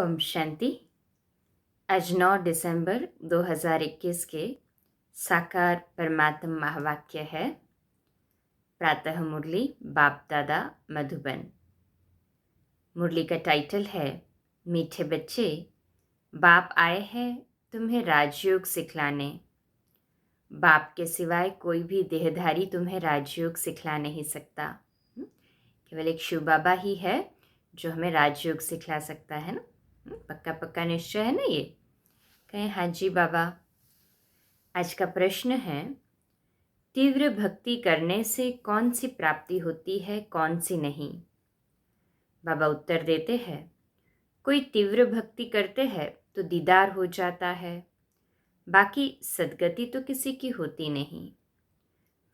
ओम शांति। आज 9 दिसंबर 2021 के साकार परमात्म महावाक्य है। प्रातः मुरली बाप दादा मधुबन। मुरली का टाइटल है मीठे बच्चे, बाप आए हैं तुम्हें राजयोग सिखलाने। बाप के सिवाय कोई भी देहधारी तुम्हें राजयोग सिखला नहीं सकता। केवल एक शिव बाबा ही है जो हमें राजयोग सिखला सकता है ना। पक्का पक्का निश्चय है ना ये। कहें हाँ जी बाबा। आज का प्रश्न है, तीव्र भक्ति करने से कौन सी प्राप्ति होती है, कौन सी नहीं। बाबा उत्तर देते हैं, कोई तीव्र भक्ति करते हैं तो दीदार हो जाता है, बाकी सदगति तो किसी की होती नहीं,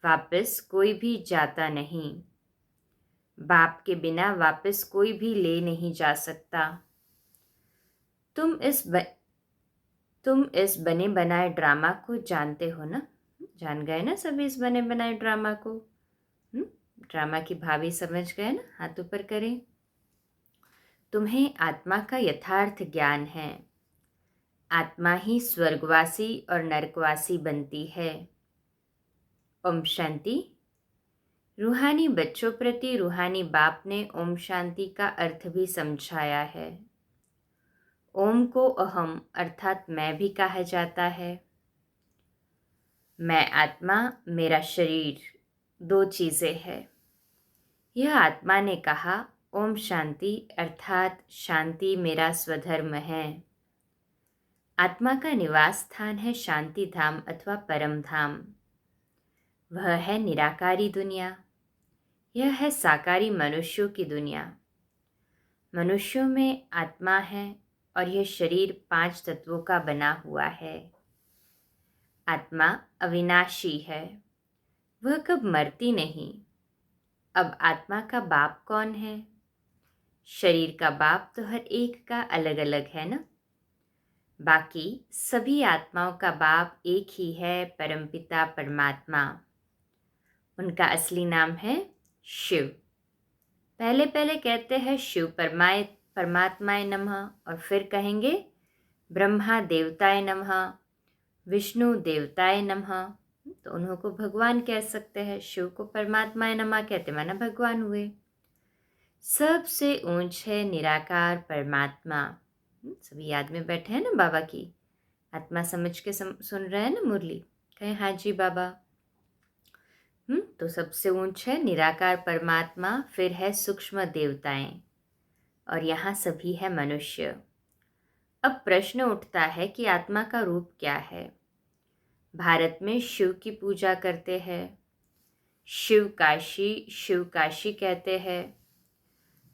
वापस कोई भी जाता नहीं। बाप के बिना वापस कोई भी ले नहीं जा सकता। तुम इस बने बनाए ड्रामा को जानते हो ना। जान गए ना सभी इस बने बनाए ड्रामा को। ड्रामा की भावी समझ गए ना। हाथ ऊपर करें। तुम्हें आत्मा का यथार्थ ज्ञान है। आत्मा ही स्वर्गवासी और नरकवासी बनती है। ओम शांति। रूहानी बच्चों प्रति रूहानी बाप ने ओम शांति का अर्थ भी समझाया है। ओम को अहम अर्थात मैं भी कहा जाता है। मैं आत्मा, मेरा शरीर, दो चीज़ें हैं। यह आत्मा ने कहा ओम शांति अर्थात शांति मेरा स्वधर्म है। आत्मा का निवास स्थान है शांति धाम अथवा परम धाम। वह है निराकारी दुनिया। यह है साकारी मनुष्यों की दुनिया। मनुष्यों में आत्मा है और यह शरीर 5 तत्वों का बना हुआ है। आत्मा अविनाशी है, वह कब मरती नहीं। अब आत्मा का बाप कौन है? शरीर का बाप तो हर एक का अलग अलग है ना। बाकी सभी आत्माओं का बाप एक ही है, परमपिता परमात्मा। उनका असली नाम है शिव। पहले पहले कहते हैं शिव परमात्माय नमः और फिर कहेंगे ब्रह्मा देवताय नमः, विष्णु देवताय नमः। तो उन्हों को भगवान कह सकते हैं। शिव को परमात्माय नमः कहते माना भगवान हुए। सबसे ऊंच है निराकार परमात्मा। सभी याद में बैठे हैं ना बाबा की। आत्मा समझ के सुन रहे हैं ना मुरली। कहें हाँ जी बाबा। तो सबसे ऊंच है निराकार परमात्मा, फिर है सूक्ष्म देवताएं और यहाँ सभी है मनुष्य। अब प्रश्न उठता है कि आत्मा का रूप क्या है। भारत में शिव की पूजा करते हैं। शिव काशी कहते हैं।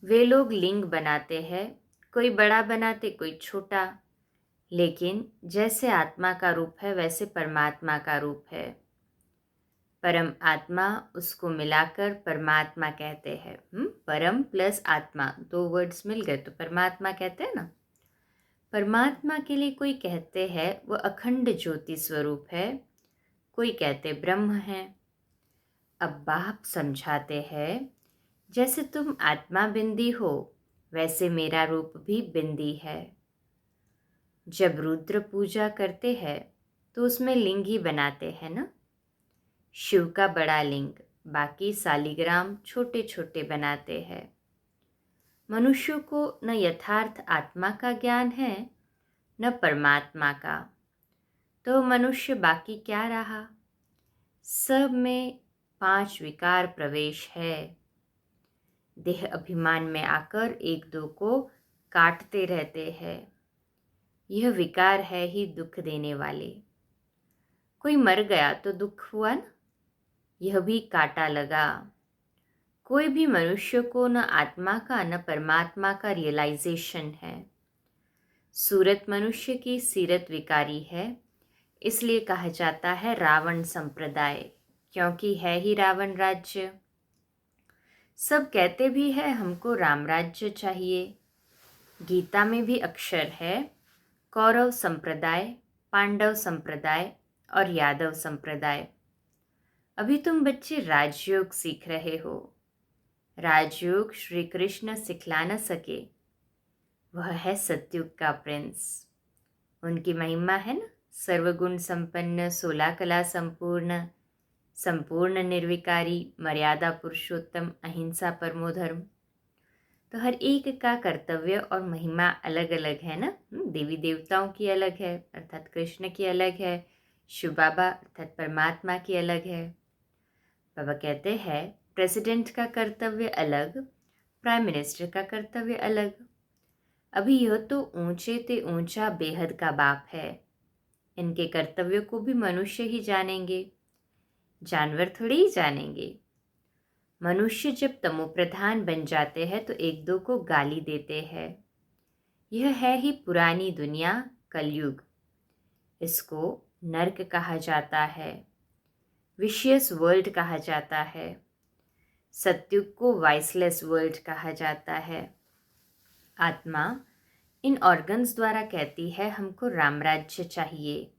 वे लोग लिंग बनाते हैं, कोई बड़ा बनाते कोई छोटा, लेकिन जैसे आत्मा का रूप है वैसे परमात्मा का रूप है। परम आत्मा, उसको मिलाकर परमात्मा कहते हैं। परम प्लस आत्मा, 2 वर्ड्स मिल गए तो परमात्मा कहते हैं ना। परमात्मा के लिए कोई कहते हैं वह अखंड ज्योति स्वरूप है, कोई कहते ब्रह्म है। अब बाप समझाते हैं, जैसे तुम आत्मा बिंदी हो वैसे मेरा रूप भी बिंदी है। जब रुद्र पूजा करते हैं तो उसमें लिंग ही बनाते हैं ना। शिव का बड़ा लिंग, बाकी सालिग्राम छोटे छोटे बनाते हैं। मनुष्यों को न यथार्थ आत्मा का ज्ञान है न परमात्मा का, तो मनुष्य बाकी क्या रहा। सब में 5 विकार प्रवेश है। देह अभिमान में आकर एक दो को काटते रहते हैं। यह विकार है ही दुख देने वाले। कोई मर गया तो दुख हुआ ना, यह भी काटा लगा। कोई भी मनुष्य को न आत्मा का न परमात्मा का रियलाइजेशन है। सूरत मनुष्य की सीरत विकारी है, इसलिए कहा जाता है रावण संप्रदाय, क्योंकि है ही रावण राज्य। सब कहते भी है हमको राम राज्य चाहिए। गीता में भी अक्षर है कौरव संप्रदाय, पांडव संप्रदाय और यादव संप्रदाय। अभी तुम बच्चे राजयोग सीख रहे हो। राजयोग श्री कृष्ण सिखला न सके, वह है सत्युग का प्रिंस। उनकी महिमा है ना, सर्वगुण संपन्न, 16 कला संपूर्ण, संपूर्ण निर्विकारी, मर्यादा पुरुषोत्तम, अहिंसा परमो धर्म। तो हर एक का कर्तव्य और महिमा अलग अलग है ना। देवी देवताओं की अलग है अर्थात कृष्ण की अलग है, शिव बाबा अर्थात परमात्मा की अलग है। बाबा कहते हैं प्रेसिडेंट का कर्तव्य अलग, प्राइम मिनिस्टर का कर्तव्य अलग। अभी यह तो ऊंचे ते ऊंचा बेहद का बाप है, इनके कर्तव्य को भी मनुष्य ही जानेंगे, जानवर थोड़ी ही जानेंगे। मनुष्य जब तमोप्रधान बन जाते हैं तो एक दो को गाली देते हैं। यह है ही पुरानी दुनिया, कलयुग। इसको नर्क कहा जाता है, विशियस वर्ल्ड कहा जाता है। सत्युग को वाइसलेस वर्ल्ड कहा जाता है। आत्मा इन ऑर्गन्स द्वारा कहती है हमको रामराज्य चाहिए।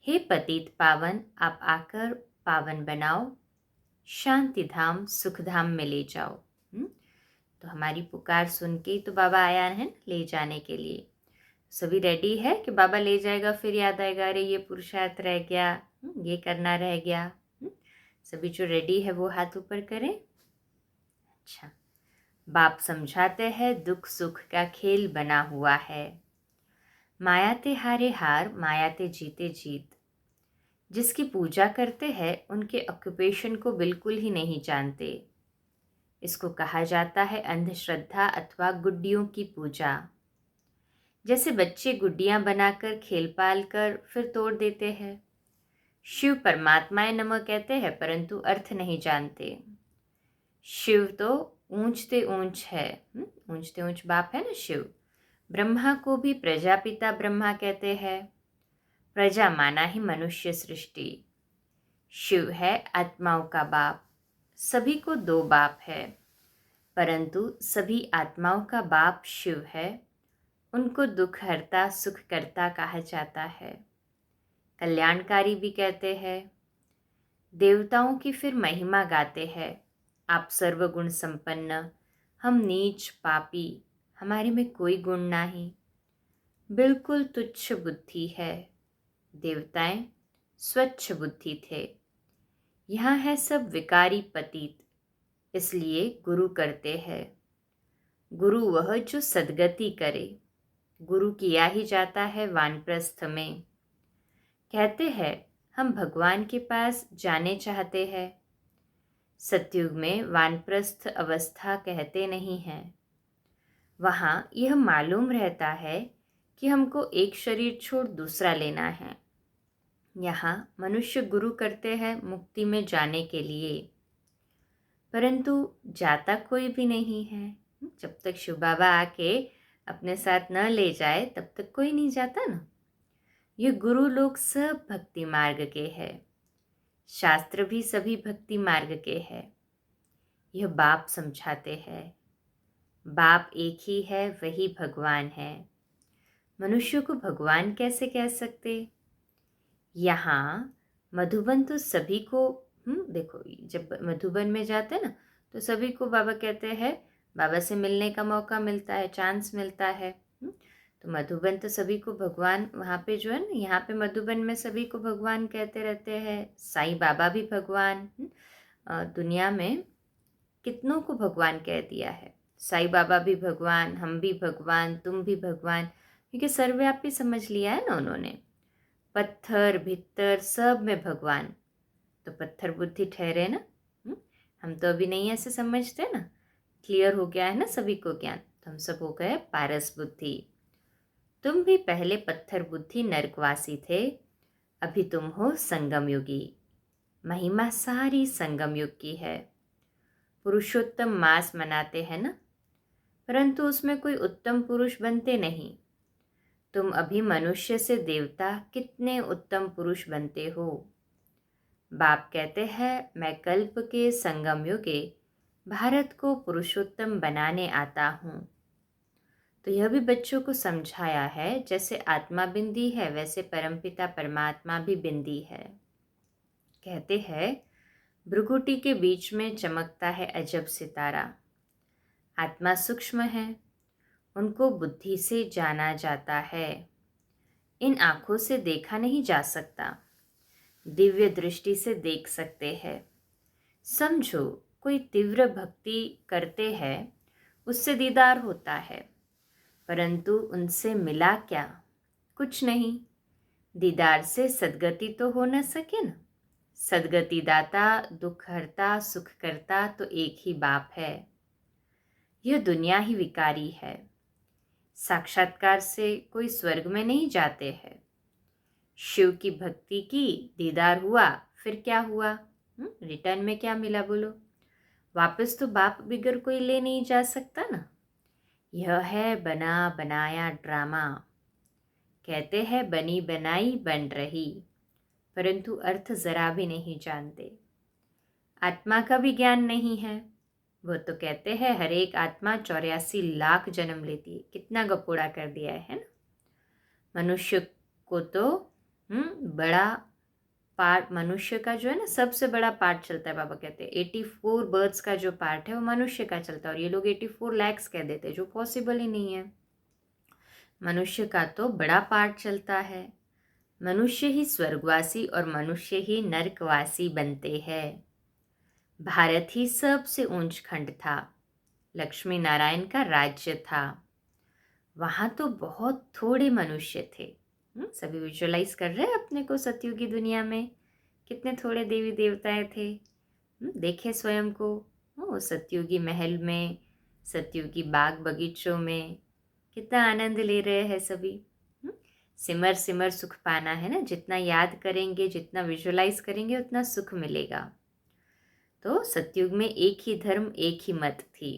हे पतित पावन, आप आकर पावन बनाओ, शांति धाम सुख धाम में ले जाओ। तो हमारी पुकार सुन के तो बाबा आया है ले जाने के लिए। सभी रेडी है कि बाबा ले जाएगा, फिर याद आएगा अरे ये पुरुषार्थ रह गया, ये करना रह गया। सभी जो रेडी है वो हाथ ऊपर करें। अच्छा, बाप समझाते हैं दुख सुख का खेल बना हुआ है, मायाते हारे हार, मायाते जीते जीत। जिसकी पूजा करते हैं उनके ऑक्यूपेशन को बिल्कुल ही नहीं जानते। इसको कहा जाता है अंधश्रद्धा अथवा गुड्डियों की पूजा। जैसे बच्चे गुड्डियां बनाकर खेल पाल कर फिर तोड़ देते हैं। शिव परमात्माए नमः कहते हैं परंतु अर्थ नहीं जानते। शिव तो ऊंचते ऊंच है, ऊंचते ऊंच बाप है ना शिव। ब्रह्मा को भी प्रजापिता ब्रह्मा कहते हैं। प्रजा माना ही मनुष्य सृष्टि। शिव है आत्माओं का बाप। सभी को दो बाप है, परंतु सभी आत्माओं का बाप शिव है। उनको दुख हरता सुख करता कहा जाता है, कल्याणकारी भी कहते हैं। देवताओं की फिर महिमा गाते हैं, आप सर्वगुण संपन्न, हम नीच पापी, हमारे में कोई गुण नहीं, बिल्कुल तुच्छ बुद्धि है। देवताएं स्वच्छ बुद्धि थे। यहाँ है सब विकारी पतित, इसलिए गुरु करते हैं। गुरु वह जो सद्गति करे। गुरु किया ही जाता है वानप्रस्थ में। कहते हैं हम भगवान के पास जाने चाहते हैं। सतयुग में वानप्रस्थ अवस्था कहते नहीं हैं। वहाँ यह मालूम रहता है कि हमको एक शरीर छोड़ दूसरा लेना है। यहाँ मनुष्य गुरु करते हैं मुक्ति में जाने के लिए, परंतु जाता कोई भी नहीं है। जब तक शिव बाबा आके अपने साथ न ले जाए तब तक कोई नहीं जाता ना। ये गुरु लोग सब भक्ति मार्ग के हैं, शास्त्र भी सभी भक्ति मार्ग के हैं। यह बाप समझाते हैं, बाप एक ही है, वही भगवान है। मनुष्य को भगवान कैसे कह सकते। यहाँ मधुबन तो सभी को देखो, जब मधुबन में जाते हैं ना तो सभी को बाबा कहते हैं, बाबा से मिलने का मौका मिलता है, चांस मिलता है। तो मधुबन तो सभी को भगवान, वहाँ पे जो है ना, यहाँ पे मधुबन में सभी को भगवान कहते रहते हैं। साईं बाबा भी भगवान, दुनिया में कितनों को भगवान कह दिया है। साईं बाबा भी भगवान, हम भी भगवान, तुम भी भगवान, क्योंकि सर्वव्यापी समझ लिया है ना उन्होंने। पत्थर भित्तर सब में भगवान, तो पत्थर बुद्धि ठहरे ना। हम तो अभी नहीं ऐसे समझते ना, क्लियर हो गया है ना सभी को ज्ञान, तो हम सब हो गए पारस बुद्धि। तुम भी पहले पत्थर बुद्धि नरकवासी थे, अभी तुम हो संगम युगी। महिमा सारी संगम युग की है। पुरुषोत्तम मास मनाते हैं ना, परंतु उसमें कोई उत्तम पुरुष बनते नहीं। तुम अभी मनुष्य से देवता कितने उत्तम पुरुष बनते हो। बाप कहते हैं मैं कल्प के संगम युगे भारत को पुरुषोत्तम बनाने आता हूँ। तो यह भी बच्चों को समझाया है, जैसे आत्मा बिंदी है वैसे परमपिता परमात्मा भी बिंदी है। कहते हैं भ्रुकुटी के बीच में चमकता है अजब सितारा। आत्मा सूक्ष्म है, उनको बुद्धि से जाना जाता है, इन आँखों से देखा नहीं जा सकता, दिव्य दृष्टि से देख सकते हैं। समझो, कोई तीव्र भक्ति करते हैं, उससे दीदार होता है, परंतु उनसे मिला क्या? कुछ नहीं। दीदार से सद्गति तो हो न सके न। सद्गति दाता, दुख हरता, सुख करता तो एक ही बाप है। यह दुनिया ही विकारी है। साक्षात्कार से कोई स्वर्ग में नहीं जाते हैं। शिव की भक्ति की, दीदार हुआ, फिर क्या हुआ? रिटर्न में क्या मिला बोलो? वापस तो बाप बिगर कोई ले नहीं जा सकता ना। यह है बना बनाया ड्रामा। कहते हैं बनी बनाई बन रही, परंतु अर्थ जरा भी नहीं जानते। आत्मा का भी ज्ञान नहीं है। वो तो कहते हैं हर एक आत्मा 84 लाख जन्म लेती है। कितना गपोड़ा कर दिया है ना। मनुष्य को तो बड़ा पार्ट, मनुष्य का जो है ना सबसे बड़ा पार्ट चलता है। बाबा कहते हैं 84 बर्ड्स का जो पार्ट है वो मनुष्य का चलता है, और ये लोग 84 लैक्स कह देते हैं, जो पॉसिबल ही नहीं है। मनुष्य का तो बड़ा पार्ट चलता है। मनुष्य ही स्वर्गवासी और मनुष्य ही नरकवासी बनते हैं। भारत ही सबसे ऊंच खंड था। लक्ष्मी नारायण का राज्य था। वहाँ तो बहुत थोड़े मनुष्य थे। सभी विजुअलाइज कर रहे हैं अपने को सतयुगी दुनिया में कितने थोड़े देवी देवताएं थे। देखे स्वयं को सतयुगी महल में, सतयुगी बाग बगीचों में कितना आनंद ले रहे हैं सभी। सिमर सिमर सुख पाना है ना। जितना याद करेंगे, जितना विजुअलाइज करेंगे, उतना सुख मिलेगा। तो सतयुग में एक ही धर्म, एक ही मत थी।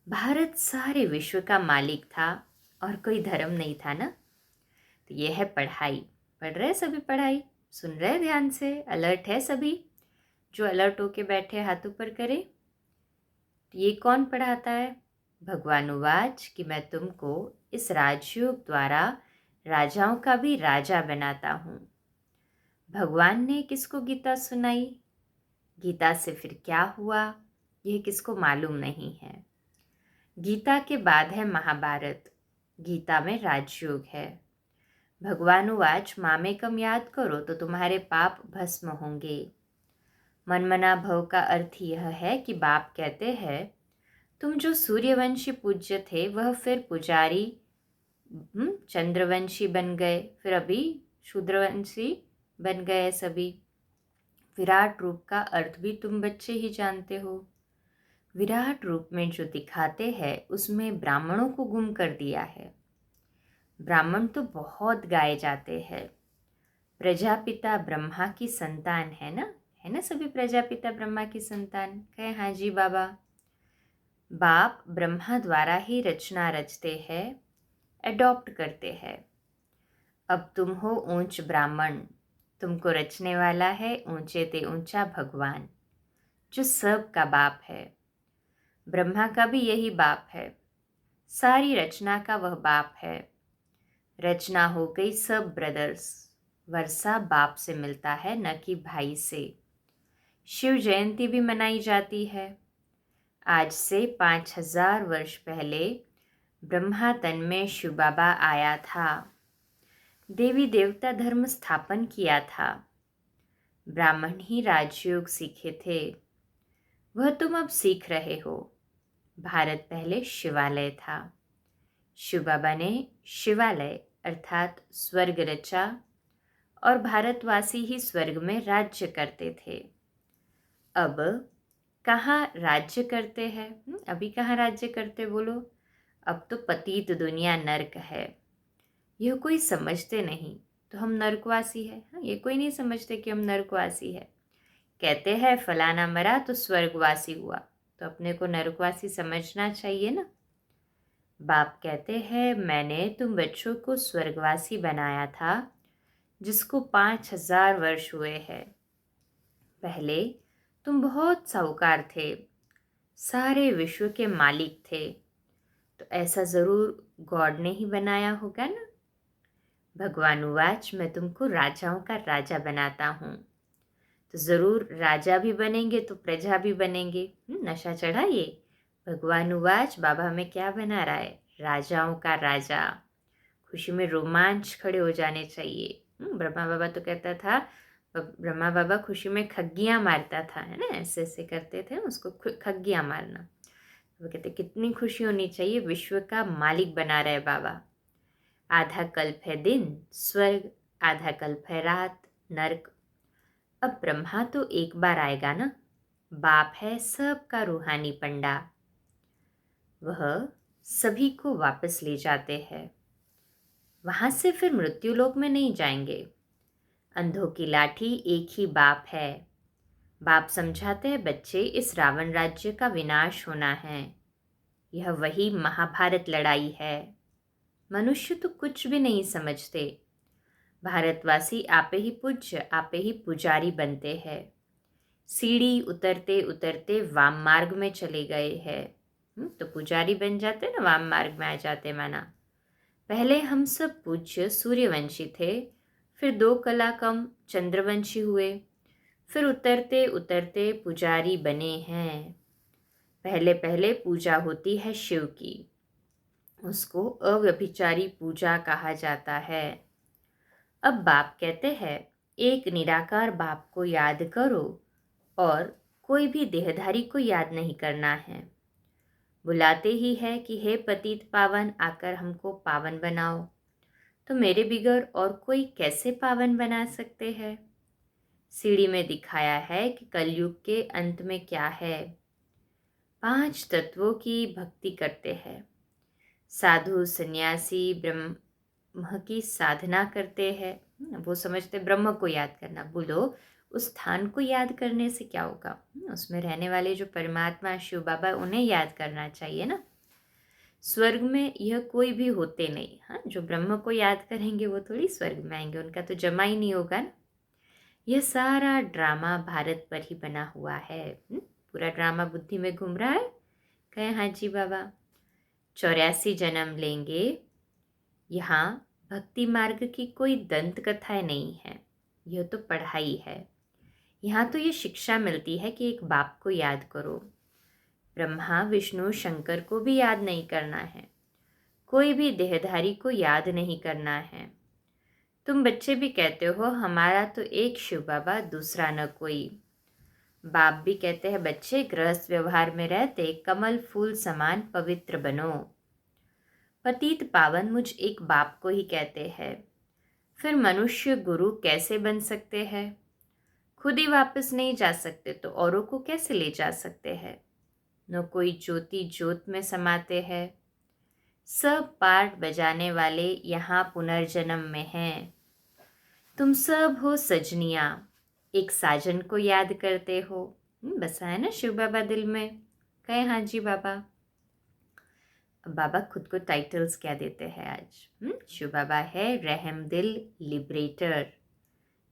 भारत सारे विश्व का मालिक था और कोई धर्म नहीं था ना। तो ये है पढ़ाई। पढ़ रहे सभी पढ़ाई? सुन रहे ध्यान से? अलर्ट है सभी? जो अलर्ट होके बैठे हाथ ऊपर करे। तो ये कौन पढ़ाता है? भगवान उवाच कि मैं तुमको इस राजयोग द्वारा राजाओं का भी राजा बनाता हूँ। भगवान ने किसको गीता सुनाई? गीता से फिर क्या हुआ, यह किसको मालूम नहीं है। गीता के बाद है महाभारत। गीता में राजयोग है। भगवान उवाच मामेकम याद करो तो तुम्हारे पाप भस्म होंगे। मनमना भव का अर्थ यह है कि बाप कहते हैं तुम जो सूर्यवंशी पूज्य थे वह फिर पुजारी चंद्रवंशी बन गए, फिर अभी शूद्रवंशी बन गए सभी। विराट रूप का अर्थ भी तुम बच्चे ही जानते हो। विराट रूप में जो दिखाते हैं उसमें ब्राह्मणों को गुम कर दिया है। ब्राह्मण तो बहुत गाए जाते हैं। प्रजापिता ब्रह्मा की संतान है ना, है ना सभी प्रजापिता ब्रह्मा की संतान? कहे हाँ जी बाबा। बाप ब्रह्मा द्वारा ही रचना रचते हैं, एडॉप्ट करते हैं। अब तुम हो ऊंच ब्राह्मण, तुमको रचने वाला है ऊंचे ते ऊंचा भगवान, जो सब का बाप है। ब्रह्मा का भी यही बाप है। सारी रचना का वह बाप है। रचना हो गई सब ब्रदर्स। वर्षा बाप से मिलता है, न कि भाई से। शिव जयंती भी मनाई जाती है। आज से 5000 वर्ष पहले ब्रह्मा तन में शिव बाबा आया था। देवी देवता धर्म स्थापन किया था। ब्राह्मण ही राजयोग सीखे थे, वह तुम अब सीख रहे हो। भारत पहले शिवालय था। शिव बाबा ने शिवालय अर्थात स्वर्ग रचा और भारतवासी ही स्वर्ग में राज्य करते थे। अब कहाँ राज्य करते हैं? अभी कहाँ राज्य करते बोलो? अब तो पतित दुनिया नर्क है। यह कोई समझते नहीं तो हम नर्कवासी है। ये कोई नहीं समझते कि हम नर्कवासी है। कहते हैं फलाना मरा तो स्वर्गवासी हुआ, तो अपने को नर्कवासी समझना चाहिए ना। बाप कहते हैं मैंने तुम बच्चों को स्वर्गवासी बनाया था, जिसको 5000 वर्ष हुए हैं। पहले तुम बहुत साहूकार थे, सारे विश्व के मालिक थे, तो ऐसा ज़रूर गॉड ने ही बनाया होगा ना। भगवान उवाच मैं तुमको राजाओं का राजा बनाता हूँ। तो ज़रूर राजा भी बनेंगे तो प्रजा भी बनेंगे। नशा चढ़ा ये। भगवान उवाच बाबा हमें क्या बना रहा है? राजाओं का राजा। खुशी में रोमांच खड़े हो जाने चाहिए। ब्रह्मा बाबा तो कहता था, ब्रह्मा बाबा खुशी में खग्गियाँ मारता था, है ना, ऐसे ऐसे करते थे उसको, खग्गियाँ मारना। वो कहते कितनी खुशी होनी चाहिए, विश्व का मालिक बना रहे बाबा। आधा कल्प है दिन स्वर्ग, आधा कल्प है रात नर्क। अब ब्रह्मा तो एक बार आएगा ना, बाप है सबका रूहानी पंडा। वह सभी को वापस ले जाते हैं, वहां से फिर मृत्युलोक में नहीं जाएंगे। अंधों की लाठी एक ही बाप है। बाप समझाते हैं बच्चे, इस रावण राज्य का विनाश होना है। यह वही महाभारत लड़ाई है। मनुष्य तो कुछ भी नहीं समझते। भारतवासी आपे ही पूज्य, आपे ही पुजारी बनते हैं। सीढ़ी उतरते उतरते वाम मार्ग में चले गए हैं, तो पुजारी बन जाते ना, वाम मार्ग में आ जाते माना। पहले हम सब पूज्य सूर्यवंशी थे, फिर 2 कला कम चंद्रवंशी हुए, फिर उतरते उतरते पुजारी बने हैं। पहले पहले पूजा होती है शिव की, उसको अव्यभिचारी पूजा कहा जाता है। अब बाप कहते हैं, एक निराकार बाप को याद करो और कोई भी देहधारी को याद नहीं करना है। बुलाते ही है कि हे पतित पावन, आकर हमको पावन बनाओ। तो मेरे बिगड़ और कोई कैसे पावन बना सकते हैं। सीढ़ी में दिखाया है कि कलयुग के अंत में क्या है। 5 तत्वों की भक्ति करते हैं। साधु सन्यासी ब्रह्म की साधना करते हैं। वो समझते ब्रह्म को याद करना, बोलो उस स्थान को याद करने से क्या होगा, उसमें रहने वाले जो परमात्मा शिव बाबा, उन्हें याद करना चाहिए ना। स्वर्ग में यह कोई भी होते नहीं। हाँ, जो ब्रह्म को याद करेंगे वो थोड़ी स्वर्ग में आएंगे, उनका तो जमा ही नहीं होगा ना। यह सारा ड्रामा भारत पर ही बना हुआ है। पूरा ड्रामा बुद्धि में घूम रहा है। कहे हाँ जी बाबा, 84 जन्म लेंगे। यहाँ भक्ति मार्ग की कोई दंत कथाएं नहीं है, यह तो पढ़ाई है। यहाँ तो ये शिक्षा मिलती है कि एक बाप को याद करो। ब्रह्मा विष्णु शंकर को भी याद नहीं करना है, कोई भी देहधारी को याद नहीं करना है। तुम बच्चे भी कहते हो हमारा तो एक शिव बाबा, दूसरा न कोई। बाप भी कहते हैं बच्चे, गृहस्थ व्यवहार में रहते कमल फूल समान पवित्र बनो। पतित पावन मुझ एक बाप को ही कहते हैं, फिर मनुष्य गुरु कैसे बन सकते हैं। खुद ही वापस नहीं जा सकते तो औरों को कैसे ले जा सकते हैं। न कोई ज्योति ज्योत में समाते हैं। सब पार्ट बजाने वाले यहाँ पुनर्जन्म में हैं। तुम सब हो सजनियाँ, एक साजन को याद करते हो। बसा है ना शिव बाबा दिल में। कहे हाँ जी बाबा। बाबा खुद को टाइटल्स क्या देते हैं आज। शिव बाबा है रहम दिल लिबरेटर।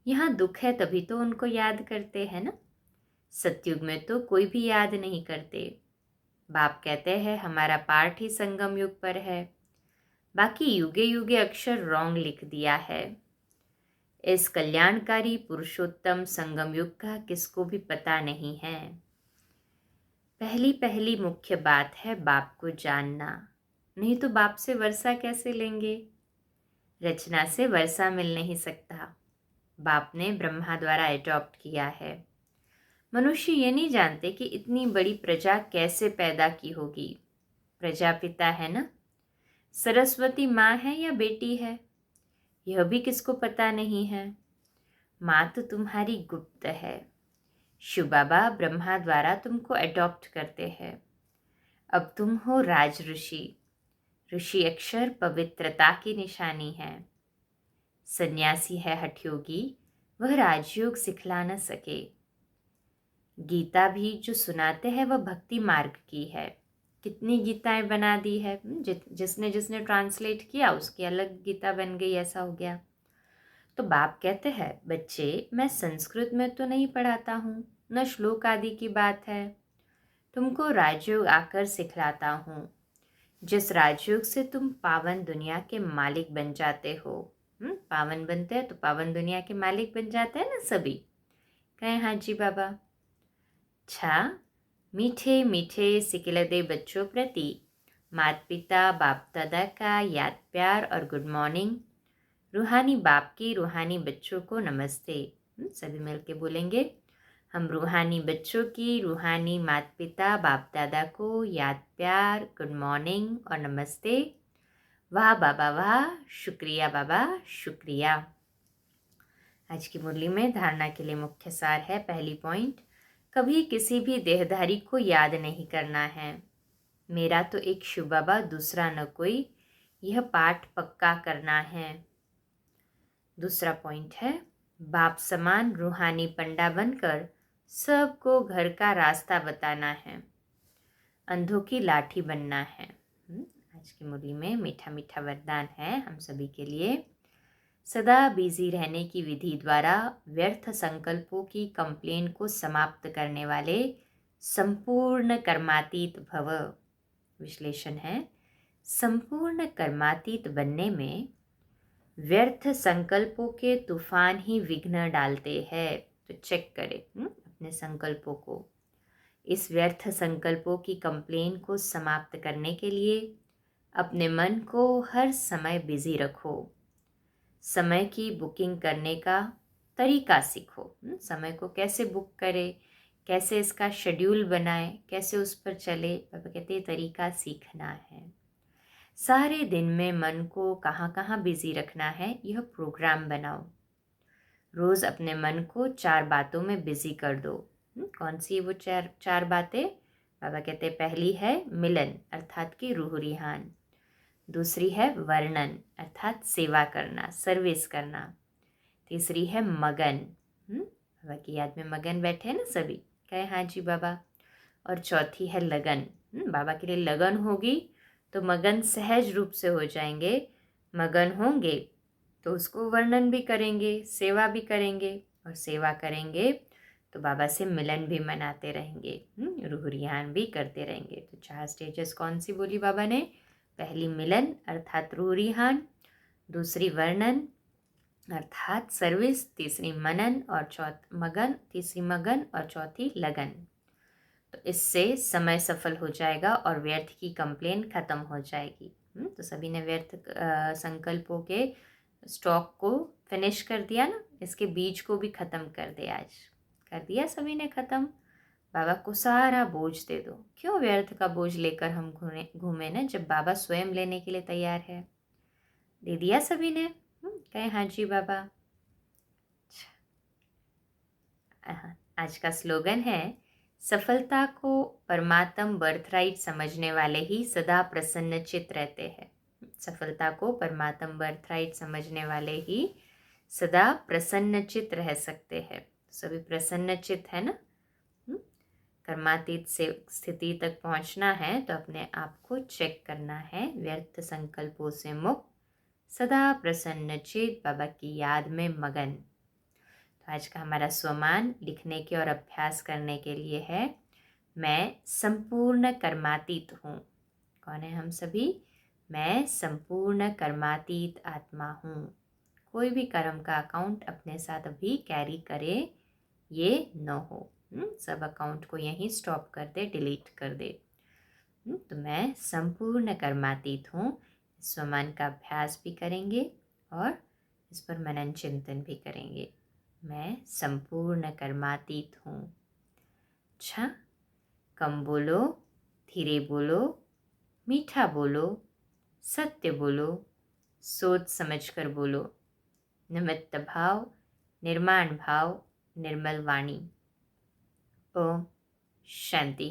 यहाँ दुख है तभी तो उनको याद करते हैं ना। सतयुग में तो कोई भी याद नहीं करते। बाप कहते हैं हमारा पाठ ही संगम युग पर है, बाकी युगे युगे अक्षर रॉन्ग लिख दिया है। इस कल्याणकारी पुरुषोत्तम संगम युग का किसको भी पता नहीं है। पहली पहली मुख्य बात है बाप को जानना, नहीं तो बाप से वर्षा कैसे लेंगे। रचना से वर्षा मिल नहीं सकता, बाप ने ब्रह्मा द्वारा अडॉप्ट किया है। मनुष्य ये नहीं जानते कि इतनी बड़ी प्रजा कैसे पैदा की होगी। प्रजापिता है ना, सरस्वती माँ है या बेटी है, यह भी किसको पता नहीं है। माँ तो तुम्हारी गुप्त है। शिव बाबा ब्रह्मा द्वारा तुमको अडॉप्ट करते हैं। अब तुम हो राज ऋषि। ऋषि अक्षर पवित्रता की निशानी है। सन्यासी है हठयोगी, वह राजयोग सिखला न सके। गीता भी जो सुनाते हैं वह भक्ति मार्ग की है। कितनी गीताएं बना दी है, जिसने जिसने ट्रांसलेट किया उसकी अलग गीता बन गई, ऐसा हो गया। तो बाप कहते हैं बच्चे, मैं संस्कृत में तो नहीं पढ़ाता हूँ, न श्लोक आदि की बात है। तुमको राजयोग आकर सिखलाता हूँ, जिस राजयोग से तुम पावन दुनिया के मालिक बन जाते हो। पावन बनते हैं तो पावन दुनिया के मालिक बन जाते हैं ना सभी। कहें हाँ जी बाबा। अच्छा, मीठे मीठे सिकिलदे बच्चों प्रति माता पिता बाप दादा का याद प्यार और गुड मॉर्निंग। रूहानी बाप की रूहानी बच्चों को नमस्ते। सभी मिलके बोलेंगे। हम रूहानी बच्चों की रूहानी माता पिता बाप दादा को याद प्यार गुड मॉर्निंग और नमस्ते। वाह बाबा वाह, शुक्रिया बाबा शुक्रिया। आज की मुरली में धारणा के लिए मुख्य सार है। पहली पॉइंट, कभी किसी भी देहधारी को याद नहीं करना है। मेरा तो एक शिव बाबा दूसरा न कोई, यह पाठ पक्का करना है। दूसरा पॉइंट है, बाप समान रूहानी पंडा बनकर सबको घर का रास्ता बताना है, अंधों की लाठी बनना है। आज की मुरली में मीठा मीठा वरदान है हम सभी के लिए। सदा बिजी रहने की विधि द्वारा व्यर्थ संकल्पों की कंप्लेन को समाप्त करने वाले संपूर्ण कर्मातीत भव। विश्लेषण है, संपूर्ण कर्मातीत बनने में व्यर्थ संकल्पों के तूफान ही विघ्न डालते हैं। तो चेक करें अपने संकल्पों को। इस व्यर्थ संकल्पों की कंप्लेन को समाप्त करने के लिए अपने मन को हर समय बिजी रखो। समय की बुकिंग करने का तरीका सीखो। समय को कैसे बुक करें, कैसे इसका शेड्यूल बनाएं, कैसे उस पर चले। पापा कहते हैं तरीका सीखना है। सारे दिन में मन को कहाँ कहाँ बिजी रखना है, यह प्रोग्राम बनाओ। रोज अपने मन को 4 बातों में बिजी कर दो। कौन सी वो चार बातें? बाबा कहते हैं पहली है मिलन अर्थात की रूह रिहान। दूसरी है वर्णन अर्थात सेवा करना, सर्विस करना। तीसरी है मगन, बाबा की याद में मगन बैठे हैं ना सभी, कहे हाँ जी बाबा। और चौथी है लगन, बाबा के लिए लगन होगी तो मगन सहज रूप से हो जाएंगे। मगन होंगे तो उसको वर्णन भी करेंगे, सेवा भी करेंगे, और सेवा करेंगे तो बाबा से मिलन भी मनाते रहेंगे, रूह रिहान भी करते रहेंगे। तो 4 स्टेजेस कौन सी बोली बाबा ने? पहली मिलन अर्थात रूह रिहान, दूसरी वर्णन अर्थात सर्विस, तीसरी मनन और तीसरी मगन और चौथी लगन। तो इससे समय सफल हो जाएगा और व्यर्थ की कंप्लेन खत्म हो जाएगी। तो सभी ने व्यर्थ संकल्पों के स्टॉक को फिनिश कर दिया ना, इसके बीज को भी खत्म कर दिया। आज कर दिया सभी ने खत्म। बाबा को सारा बोझ दे दो। क्यों व्यर्थ का बोझ लेकर हम घूमे ना, जब बाबा स्वयं लेने के लिए तैयार है। दे दिया सभी ने? कहे हाँ जी बाबा। आज का स्लोगन है, सफलता को परमात्म बर्थराइट समझने वाले ही सदा प्रसन्नचित रहते हैं। सफलता को परमात्म बर्थराइट समझने वाले ही सदा प्रसन्नचित रह सकते हैं। सभी प्रसन्नचित है ना। कर्मातीत से स्थिति तक पहुंचना है तो अपने आप को चेक करना है, व्यर्थ संकल्पों से मुक्त, सदा प्रसन्नचित, बाबा की याद में मगन। तो आज का हमारा स्वमान लिखने के और अभ्यास करने के लिए है, मैं संपूर्ण कर्मातीत हूँ। कौन है हम सभी? मैं संपूर्ण कर्मातीत आत्मा हूँ। कोई भी कर्म का अकाउंट अपने साथ अभी कैरी करे ये न हो। सब अकाउंट को यहीं स्टॉप कर दे, डिलीट कर दे। तो मैं संपूर्ण कर्मातीत हूँ। स्वमान का अभ्यास भी करेंगे और इस पर मनन चिंतन भी करेंगे। मैं संपूर्ण कर्मातीत हूँ। अच्छा, कम बोलो, धीरे बोलो, मीठा बोलो, सत्य बोलो, सोच समझ कर बोलो। निमित्त भाव, निर्माण भाव, निर्मल वाणी। ओम शांति।